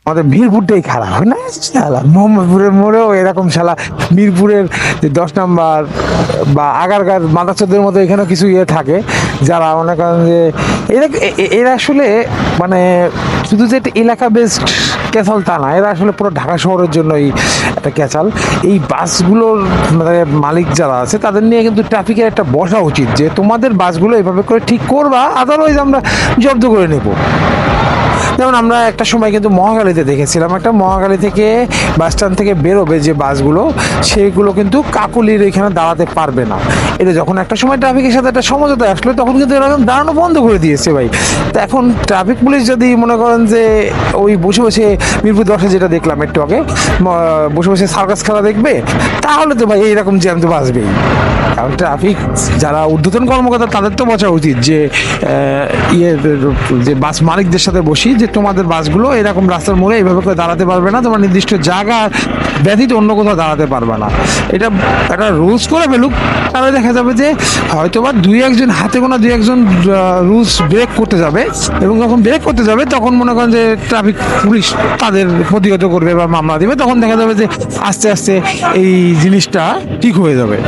আমাদের মিরপুরটাই খারাপ না, শালা মোহাম্মদপুরের মোড়েও এরকম শালা, মিরপুরের যে 10 নম্বর বা আগারগার মাদারচোদের মতো এখানেও কিছু ইয়ে থাকে, যারা মনে করেন যে এরা এরা আসলে মানে শুধু যে একটা এলাকা বেসড ক্যাচাল তা না, এরা আসলে পুরো ঢাকা শহরের জন্যই একটা ক্যাচাল। এই বাসগুলোর মানে মালিক যারা আছে তাদের নিয়ে কিন্তু ট্রাফিকের একটা বসা উচিত, যে তোমাদের বাসগুলো এভাবে করে ঠিক করবা, আদারওয়াইজ আমরা জব্দ করে নেব। যেমন আমরা একটা সময় কিন্তু মহাখালীতে দেখেছিলাম, একটা মহাখালী থেকে বাস স্ট্যান্ড থেকে বেরোবে যে বাসগুলো, সেগুলো কিন্তু কাকলির এখানে দাঁড়াতে পারবে না। এটা যখন একটা সময় ট্রাফিকের সাথে একটা সমঝোতা আসলো, তখন কিন্তু এরকম দাঁড়ানো বন্ধ করে দিয়েছে ভাই। তো এখন ট্রাফিক পুলিশ যদি মনে করেন যে ওই বসে বসে মিরপুর 10-এ যেটা দেখলাম একটু আগে, বসে বসে সার্কাস খেলা দেখবে, তাহলে তো ভাই এইরকম জ্যাম তো বাঁচবেই। কারণ ট্রাফিক যারা ঊর্ধ্বতন কর্মকর্তা তাদের তো বোঝা উচিত যে যে বাস মালিকদের সাথে বসি, যে তোমাদের বাসগুলো এরকম রাস্তার মোড়ে এইভাবে করে দাঁড়াতে পারবে না, তোমার নির্দিষ্ট জায়গা ব্যতীত অন্য কোথাও দাঁড়াতে পারবে না। এটা একটা রুলস করে ফেলুক, তাহলে দেখা যাবে যে হয়তো বা দুই একজন হাতে গোনা দুই একজন রুলস ব্রেক করতে যাবে, এবং যখন ব্রেক করতে যাবে তখন মনে করেন যে ট্রাফিক পুলিশ তাদের প্রতিহত করবে বা মামলা দেবে, তখন দেখা যাবে যে আস্তে আস্তে এই জিনিসটা ঠিক হয়ে যাবে।